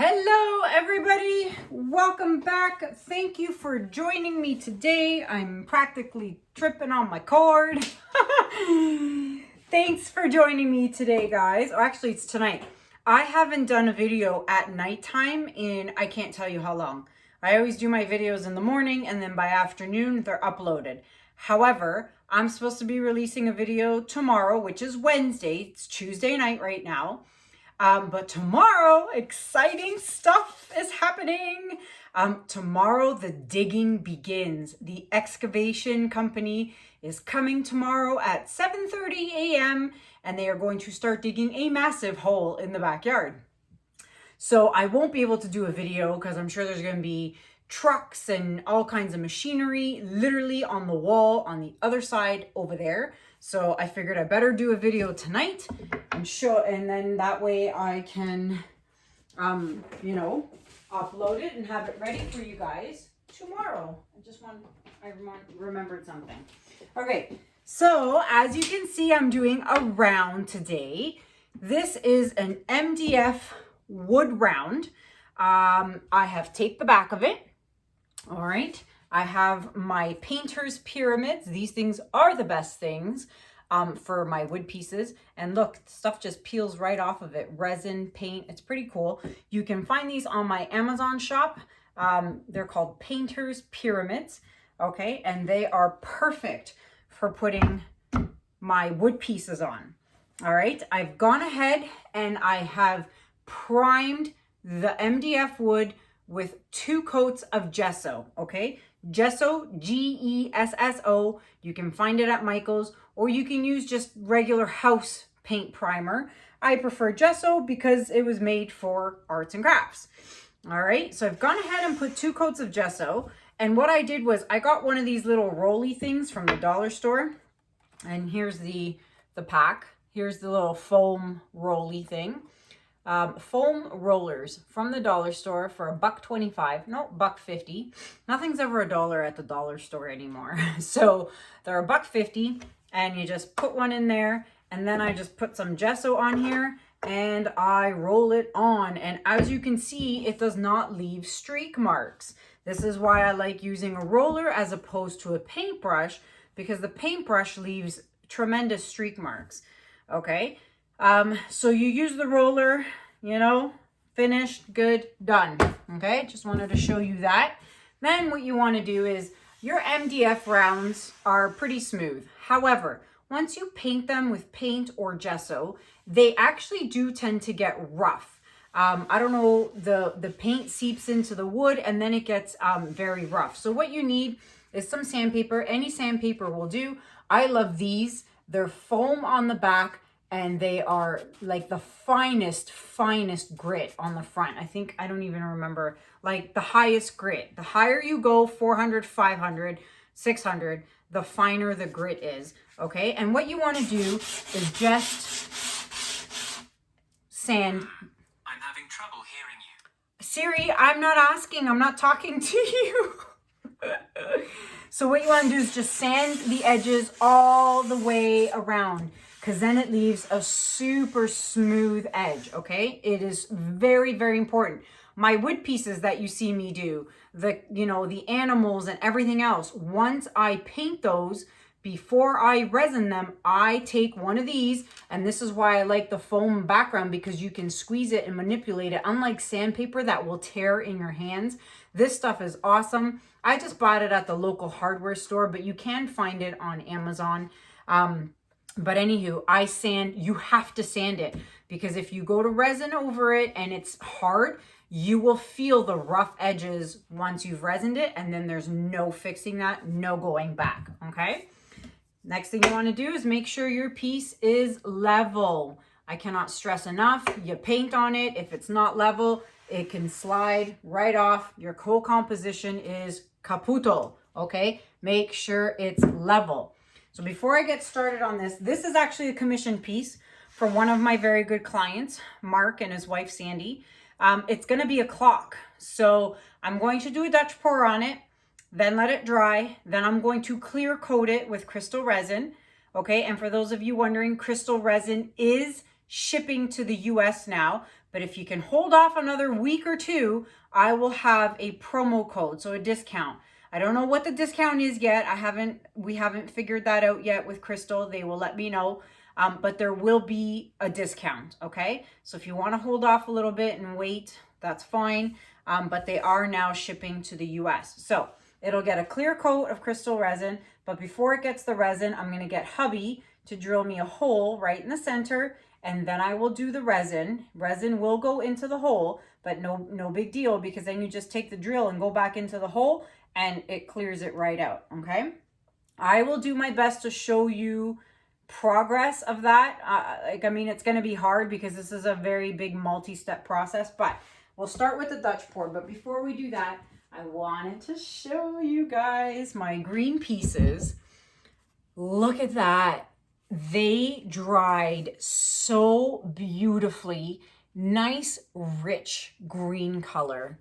Hello everybody, welcome back. Thank you for joining me today. I'm practically tripping on my cord. Thanks for joining me today, guys. Oh, actually it's tonight. I haven't done a video at nighttime in I can't tell you how long. I always do my videos in the morning and then by afternoon they're uploaded. However, I'm supposed to be releasing a video tomorrow, which is Wednesday. It's Tuesday night right now. But tomorrow, exciting stuff is happening. Tomorrow, the digging begins. The excavation company is coming tomorrow at 7:30 a.m. and they are going to start digging a massive hole in the backyard. So I won't be able to do a video because I'm sure there's going to be trucks and all kinds of machinery literally on the wall on the other side over there. So I figured I better do a video tonight and show, and then that way I can, upload it and have it ready for you guys tomorrow. I remembered something. Okay, so as you can see, I'm doing a round today. This is an MDF Wood Round. I have taped the back of it. All right. I have my painter's pyramids. These things are the best things for my wood pieces. And look, stuff just peels right off of it. Resin, paint, it's pretty cool. You can find these on my Amazon shop. They're called painter's pyramids. Okay, and they are perfect for putting my wood pieces on. All right, I've gone ahead and I have primed the MDF wood with 2 coats of gesso, okay? Gesso, G-E-S-S-O. You can find it at Michael's, or you can use just regular house paint primer. I prefer gesso because it was made for arts and crafts. All right, so I've gone ahead and put 2 coats of gesso. And what I did was I got one of these little rolly things from the dollar store. And here's the pack. Here's the little foam rolly thing. Foam rollers from the dollar store for $1.25, no, $1.50. Nothing's ever $1 at the dollar store anymore. So they're $1.50 and you just put one in there and then I just put some gesso on here and I roll it on. And as you can see, it does not leave streak marks. This is why I like using a roller as opposed to a paintbrush, because the paintbrush leaves tremendous streak marks. Okay. So you use the roller, finished, good, done. Okay, just wanted to show you that. Then what you want to do is your MDF rounds are pretty smooth. However, once you paint them with paint or gesso, they actually do tend to get rough. I don't know, the paint seeps into the wood and then it gets very rough. So what you need is some sandpaper. Any sandpaper will do. I love these. They're foam on the back. And they are like the finest grit on the front. I don't even remember, like the highest grit. The higher you go, 400, 500, 600, the finer the grit is, okay? And what you want to do is just sand. I'm having trouble hearing you. Siri, I'm not asking, I'm not talking to you. So what you want to do is just sand the edges all the way around, because then it leaves a super smooth edge, okay? It is very, very important. My wood pieces that you see me do, the animals and everything else, once I paint those, before I resin them, I take one of these, and this is why I like the foam background, because you can squeeze it and manipulate it. Unlike sandpaper that will tear in your hands, this stuff is awesome. I just bought it at the local hardware store, but you can find it on Amazon. But anywho, you have to sand it, because if you go to resin over it and it's hard, you will feel the rough edges once you've resined it, and then there's no fixing that, no going back, okay? Next thing you want to do is make sure your piece is level. I cannot stress enough, you paint on it. If it's not level, it can slide right off. Your whole composition is caputo, okay? Make sure it's level. So before I get started on this is actually a commission piece for one of my very good clients, Mark, and his wife, Sandy. It's going to be a clock. So I'm going to do a Dutch pour on it, then let it dry. Then I'm going to clear coat it with crystal resin. Okay, and for those of you wondering, crystal resin is shipping to the US now. But if you can hold off another week or two, I will have a promo code, so a discount. I don't know what the discount is yet. We haven't figured that out yet with Crystal. They will let me know. But there will be a discount, okay? So if you want to hold off a little bit and wait, that's fine. But they are now shipping to the US. So it'll get a clear coat of crystal resin. But before it gets the resin, I'm going to get hubby to drill me a hole right in the center. And then I will do the resin. Resin will go into the hole, but no big deal, because then you just take the drill and go back into the hole and it clears it right out, okay? I will do my best to show you progress of that. It's going to be hard because this is a very big multi-step process, but we'll start with the Dutch pour. But before we do that, I wanted to show you guys my green pieces. Look at that. They dried so beautifully. Nice, rich green color.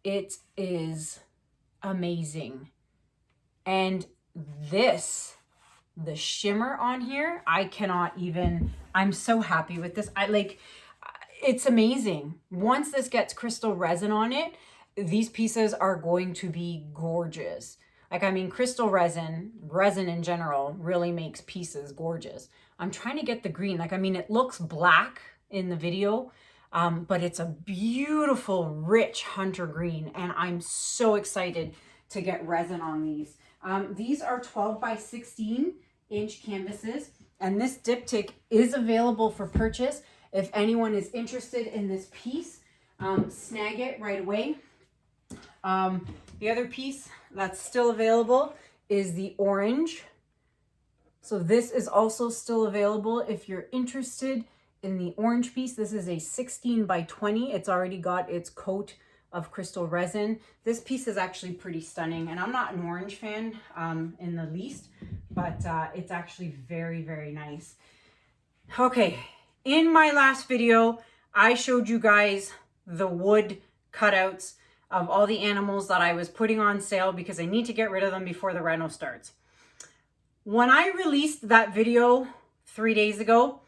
It is amazing. And this, the shimmer on here, I'm so happy with this. It's amazing. Once this gets crystal resin on it, these pieces are going to be gorgeous. Crystal resin in general really makes pieces gorgeous. I'm trying to get the green. It looks black in the video, but it's a beautiful, rich hunter green. And I'm so excited to get resin on these. These are 12 by 16 inch canvases. And this diptych is available for purchase. If anyone is interested in this piece, snag it right away. The other piece that's still available is the orange. So this is also still available if you're interested in the orange piece. This is a 16 by 20. It's already got its coat of crystal resin. This piece is actually pretty stunning, and I'm not an orange fan in the least, but it's actually very, very nice. Okay, in my last video, I showed you guys the wood cutouts of all the animals that I was putting on sale because I need to get rid of them before the reno starts. When I released that video 3 days ago,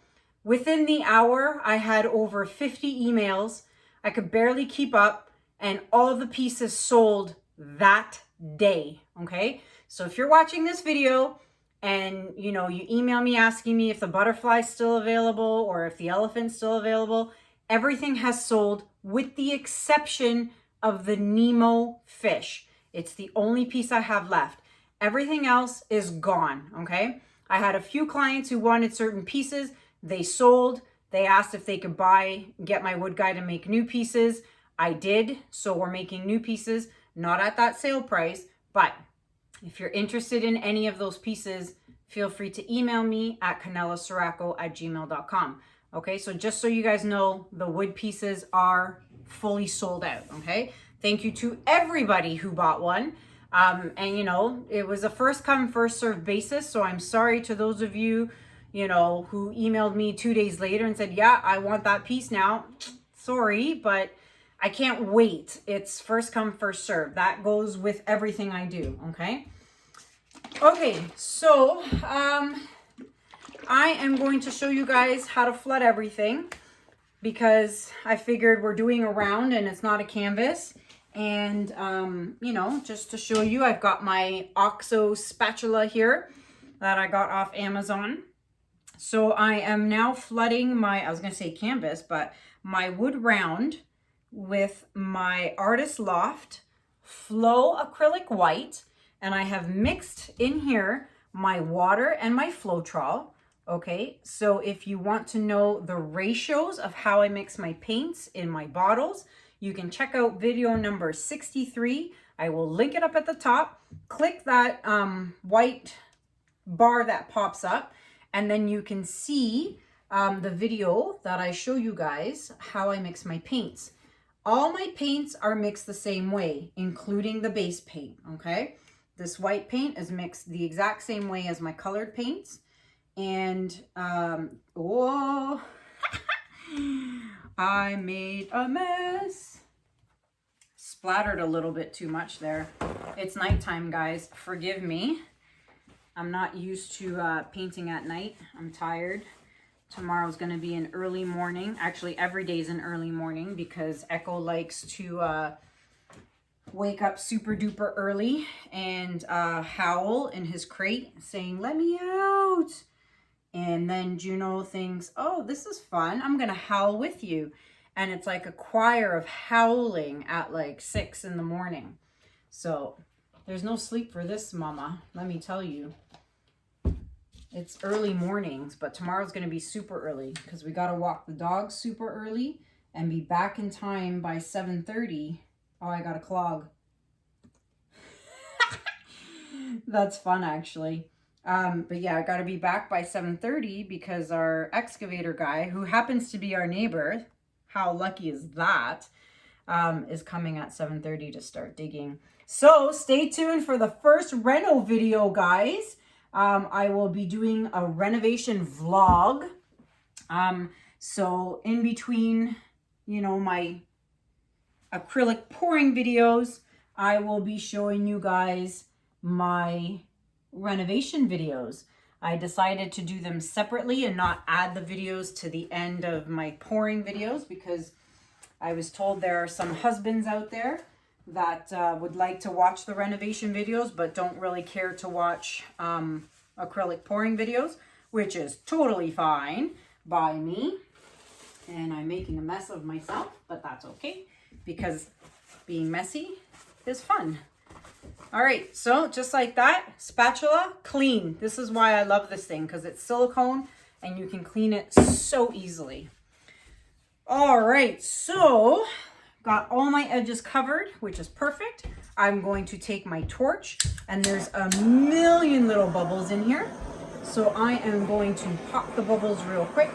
within the hour, I had over 50 emails. I could barely keep up, and all the pieces sold that day, okay? So if you're watching this video and you email me asking me if the butterfly's still available or if the elephant's still available, everything has sold with the exception of the Nemo fish. It's the only piece I have left. Everything else is gone, okay? I had a few clients who wanted certain pieces. They sold. They asked if they could get my wood guy to make new pieces. I did, so we're making new pieces, not at that sale price, but if you're interested in any of those pieces, feel free to email me at kanellaciraco@gmail.com. Okay, so just so you guys know, the wood pieces are fully sold out, okay? Thank you to everybody who bought one. It was a first come, first served basis, so I'm sorry to those of you, who emailed me 2 days later and said, yeah, I want that piece now. Sorry, but I can't wait. It's first come, first served. That goes with everything I do, okay? Okay, so I am going to show you guys how to flood everything because I figured we're doing a round and it's not a canvas. And, just to show you, I've got my OXO spatula here that I got off Amazon. So I am now flooding my, I was going to say canvas, but my wood round with my Artist Loft Flow Acrylic White. And I have mixed in here my water and my Floetrol. Okay, so if you want to know the ratios of how I mix my paints in my bottles, you can check out video number 63. I will link it up at the top. Click that white bar that pops up, and then you can see the video that I show you guys how I mix my paints. All my paints are mixed the same way, including the base paint, okay? This white paint is mixed the exact same way as my colored paints. And, oh, I made a mess. Splattered a little bit too much there. It's nighttime, guys. Forgive me. I'm not used to painting at night. I'm tired. Tomorrow's going to be an early morning. Actually, every day is an early morning because Echo likes to wake up super duper early and howl in his crate saying, "Let me out." And then Juno thinks, "Oh, this is fun. I'm going to howl with you." And it's like a choir of howling at like 6 in the morning. So there's no sleep for this mama, let me tell you. It's early mornings, but tomorrow's going to be super early because we got to walk the dogs super early and be back in time by 7:30. Oh, I got a clog. That's fun, actually. But yeah, I got to be back by 7:30 because our excavator guy, who happens to be our neighbor, how lucky is that, is coming at 7:30 to start digging. So stay tuned for the first reno video, guys. I will be doing a renovation vlog. So in between, you know, my acrylic pouring videos, I will be showing you guys my renovation videos. I decided to do them separately and not add the videos to the end of my pouring videos because I was told there are some husbands out there that would like to watch the renovation videos but don't really care to watch acrylic pouring videos, which is totally fine by me. And I'm making a mess of myself, but that's okay because being messy is fun. All right, so just like that, spatula, clean. This is why I love this thing, because it's silicone and you can clean it so easily. All right, so got all my edges covered, which is perfect. I'm going to take my torch, and there's a million little bubbles in here. So I am going to pop the bubbles real quick.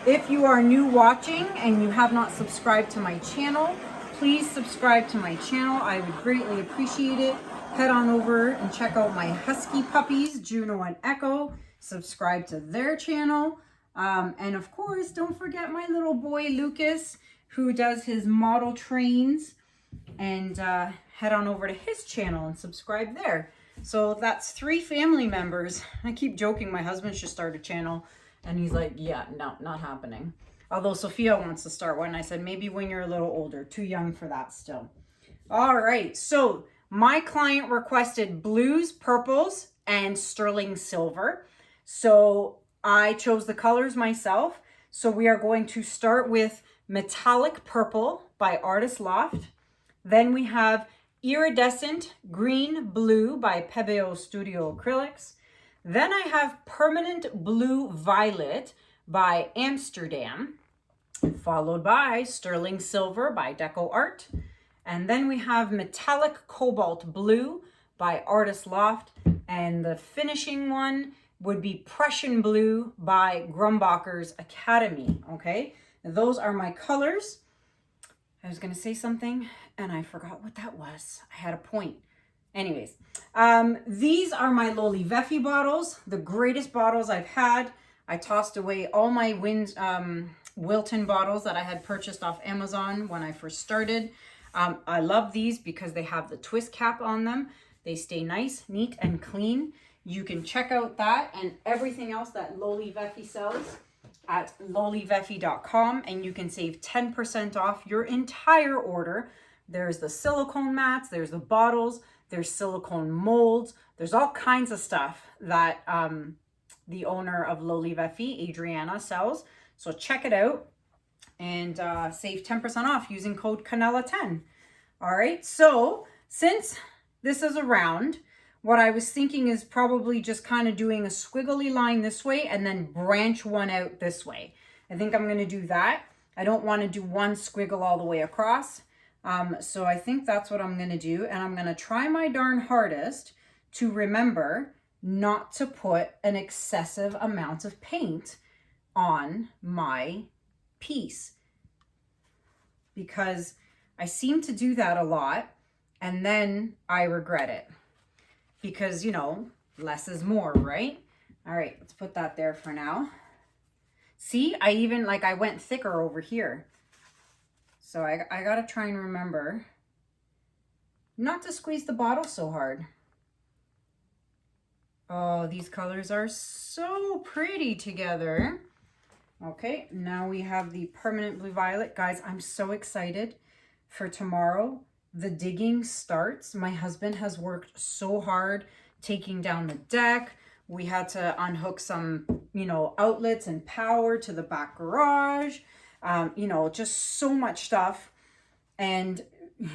If you are new watching and you have not subscribed to my channel, please subscribe to my channel. I would greatly appreciate it. Head on over and check out my husky puppies, Juno and Echo. Subscribe to their channel. And of course, don't forget my little boy, Lucas, who does his model trains. And head on over to his channel and subscribe there. So that's 3 family members. I keep joking my husband should start a channel. And he's like, yeah, no, not happening. Although Sophia wants to start one. I said, maybe when you're a little older. Too young for that still. All right. So my client requested blues, purples, and sterling silver. So I chose the colors myself. So we are going to start with Metallic Purple by Artist Loft. Then we have Iridescent Green Blue by Pebeo Studio Acrylics. Then I have Permanent Blue Violet by Amsterdam, followed by Sterling Silver by DecoArt. And then we have Metallic Cobalt Blue by Artist Loft. And the finishing one would be Prussian Blue by Grumbacher's Academy. Okay, and those are my colors. I was going to say something and I forgot what that was. I had a point. Anyways, these are my Loli Veffy bottles, the greatest bottles I've had. I tossed away all my Wilton bottles that I had purchased off Amazon when I first started. I love these because they have the twist cap on them. They stay nice, neat, and clean. You can check out that and everything else that Loli Veffy sells at loliveffy.com, and you can save 10% off your entire order. There's the silicone mats, there's the bottles, there's silicone molds, there's all kinds of stuff that the owner of Loli Veffy, Adriana, sells. So check it out and save 10% off using code Kanella10. All right, so since this is a round, what I was thinking is probably just kind of doing a squiggly line this way and then branch one out this way. I think I'm going to do that. I don't want to do one squiggle all the way across. So I think that's what I'm going to do. And I'm going to try my darn hardest to remember not to put an excessive amount of paint on my piece, because I seem to do that a lot and then I regret it because, you know, less is more, right? All right, let's put that there for now. See, I went thicker over here. So I got to try and remember not to squeeze the bottle so hard. Oh, these colors are so pretty together. Okay, now we have the permanent blue violet. Guys, I'm so excited for tomorrow. The digging starts. My husband has worked so hard taking down the deck. We had to unhook some, you know, outlets and power to the back garage. You know, just so much stuff. And,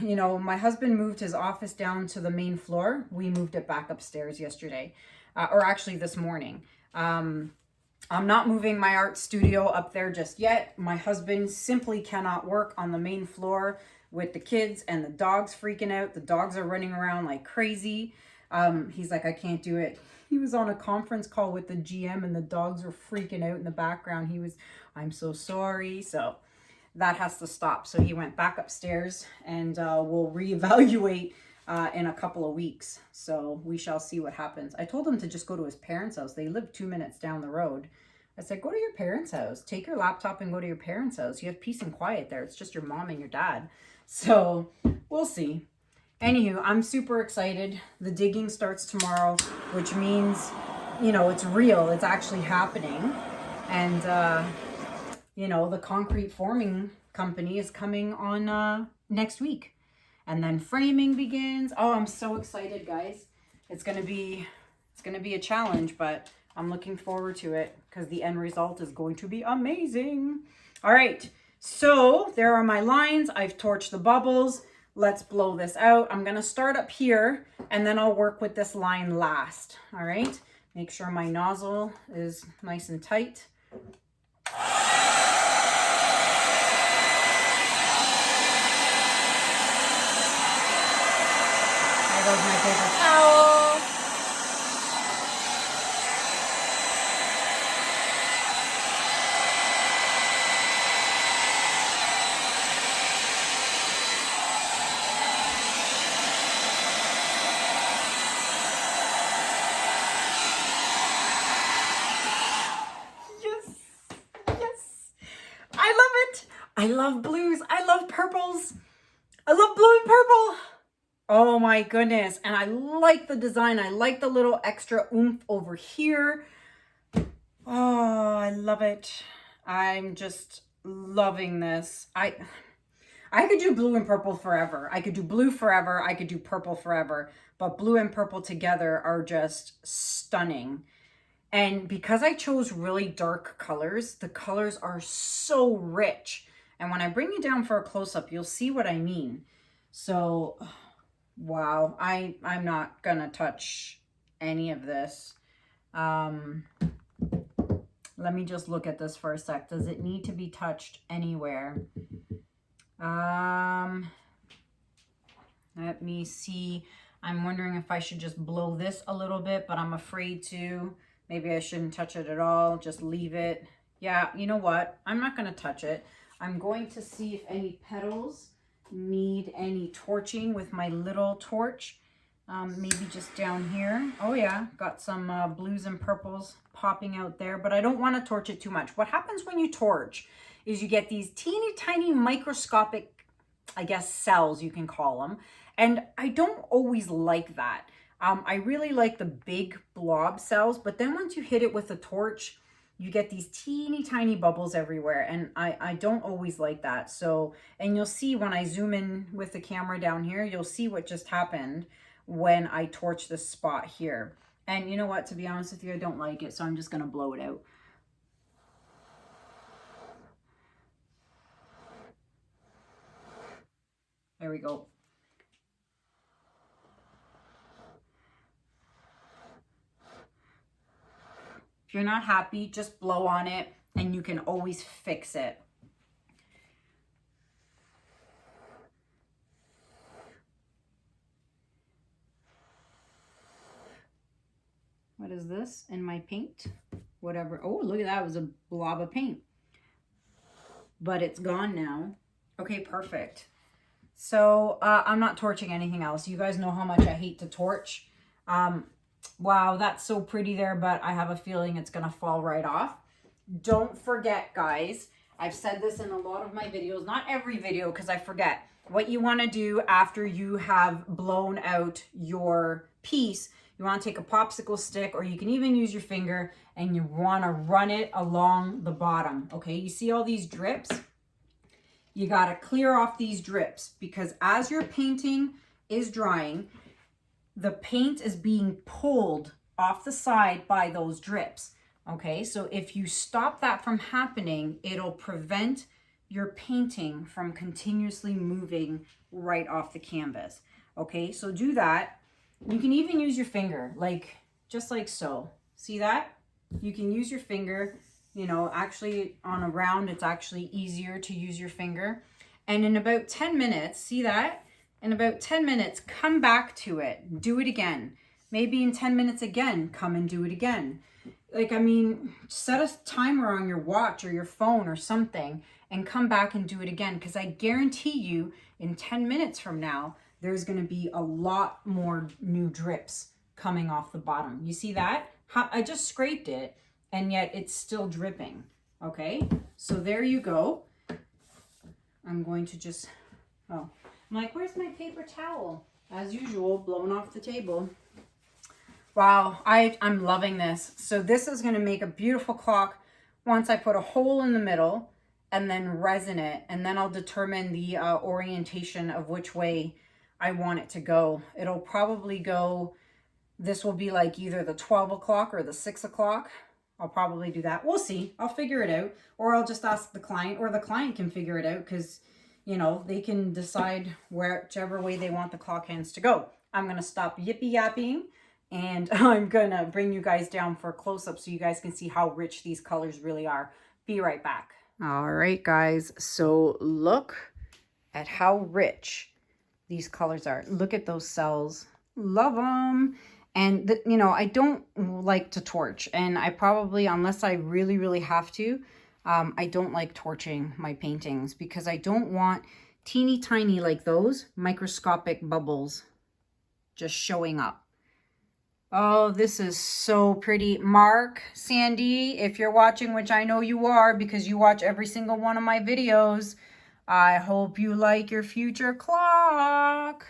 you know, my husband moved his office down to the main floor. We moved it back upstairs yesterday, or actually this morning. I'm not moving my art studio up there just yet. My husband simply cannot work on the main floor with the kids and the dogs freaking out. The dogs are running around like crazy. He's like, I can't do it. He was on a conference call with the GM and the dogs were freaking out in the background. He was, I'm so sorry. So that has to stop. So he went back upstairs and we'll reevaluate in a couple of weeks. So we shall see what happens. I told him to just go to his parents' house. They live 2 minutes down the road. I said, go to your parents' house. Take your laptop and go to your parents' house. You have peace and quiet there. It's just your mom and your dad. So we'll see. Anywho, I'm super excited. The digging starts tomorrow, which means, you know, it's real. It's actually happening. And, you know, the concrete forming company is coming on next week. And then framing begins. Oh, I'm so excited, guys. It's gonna be a challenge, but I'm looking forward to it because the end result is going to be amazing. All right, so there are my lines. I've torched the bubbles. Let's blow this out. I'm gonna start up here and then I'll work with this line last. All right, make sure my nozzle is nice and tight. There goes my paper towel. Yes, yes. I love it. I love blues. I love purples. I love blue and purple. Oh my goodness. And I like the design. I like the little extra oomph over here. Oh, I love it. I'm just loving this. I could do blue and purple forever. I could do blue forever. I could do purple forever. But blue and purple together are just stunning. And because I chose really dark colors, the colors are so rich. And when I bring you down for a close-up, you'll see what I mean. So... wow, I'm not gonna touch any of this. Let me just look at this for a sec. Does it need to be touched anywhere? Let me see. I'm wondering if I should just blow this a little bit, but I'm afraid to. Maybe I shouldn't touch it at all. Just leave it. Yeah, you know what? I'm not gonna touch it. I'm going to see if any petals need any torching with my little torch. Maybe just down here. Oh yeah, got some blues and purples popping out there, but I don't want to torch it too much. What happens when you torch is you get these teeny tiny microscopic, I guess, cells you can call them, and I don't always like that. I really like the big blob cells, but then once you hit it with a torch, you get these teeny tiny bubbles everywhere, and I don't always like that. So, and you'll see when I zoom in with the camera down here, you'll see what just happened when I torch this spot here. And you know what, to be honest with you, I don't like it, so I'm just gonna blow it out. There we go. If you're not happy, just blow on it and you can always fix it. What is this in my paint? Whatever. Oh, look at that. It was a blob of paint. But it's gone now. Okay, perfect. So I'm not torching anything else. You guys know how much I hate to torch. Wow, that's so pretty there, but I have a feeling it's going to fall right off. Don't forget, guys, I've said this in a lot of my videos, not every video because I forget. What you want to do after you have blown out your piece, You want to take a popsicle stick, or you can even use your finger, and you want to run it along the bottom. Okay, you see all these drips? You got to clear off these drips, because as your painting is drying, the paint is being pulled off the side by those drips. Okay, so if you stop that from happening, it'll prevent your painting from continuously moving right off the canvas. Okay, so do that. You can even use your finger, like just like so. See that? You can use your finger. You know, actually on a round, it's actually easier to use your finger. And in about 10 minutes, see that? In about 10 minutes, come back to it. Do it again. Maybe in 10 minutes again, come and do it again. Like, I mean, set a timer on your watch or your phone or something and come back and do it again. Because I guarantee you in 10 minutes from now, there's going to be a lot more new drips coming off the bottom. You see that? I just scraped it and yet it's still dripping. Okay, so there you go. I'm going to just, I'm like, where's my paper towel? As usual, blown off the table. Wow, I'm loving this. So this is going to make a beautiful clock once I put a hole in the middle and then resin it. And then I'll determine the orientation of which way I want it to go. It'll probably go, this will be like either the 12 o'clock or the 6 o'clock. I'll probably do that. We'll see. I'll figure it out. Or I'll just ask the client, or the client can figure it out, because, you know, they can decide whichever way they want the clock hands to go. I'm going to stop yippee-yapping. And I'm going to bring you guys down for a close-up so you guys can see how rich these colors really are. Be right back. All right, guys. So look at how rich these colors are. Look at those cells. Love them. And, you know, I don't like to torch. And I probably, unless I really, really have to, I don't like torching my paintings, because I don't want teeny tiny, like those, microscopic bubbles just showing up. Oh, this is so pretty. Mark, Sandy, if you're watching, which I know you are because you watch every single one of my videos, I hope you like your future clock.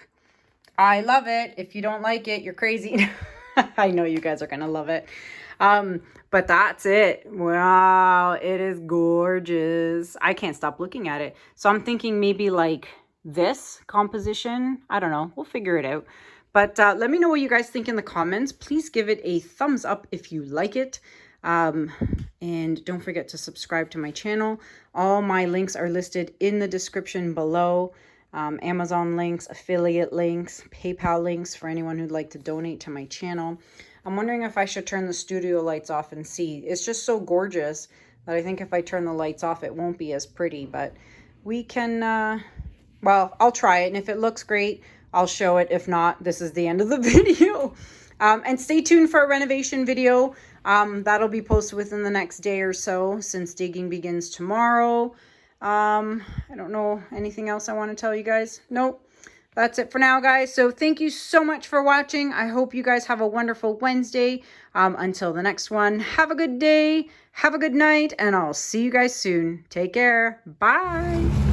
I love it. If you don't like it, you're crazy. I know you guys are going to love it. But that's it. Wow, it is gorgeous. I can't stop looking at it. So I'm thinking maybe like this composition. I don't know. We'll figure it out. But let me know what you guys think in the comments. Please give it a thumbs up if you like it. And don't forget to subscribe to my channel. All my links are listed in the description below. Amazon links, affiliate links, PayPal links for anyone who'd like to donate to my channel. I'm wondering if I should turn the studio lights off and see. It's just so gorgeous that I think if I turn the lights off, it won't be as pretty. But we can, well, I'll try it. And if it looks great, I'll show it. If not, this is the end of the video. And stay tuned for a renovation video. That'll be posted within the next day or so, since digging begins tomorrow. I don't know anything else I want to tell you guys. Nope. That's it for now, guys. So thank you so much for watching. I hope you guys have a wonderful Wednesday. Until the next one, have a good day, have a good night, and I'll see you guys soon. Take care. Bye.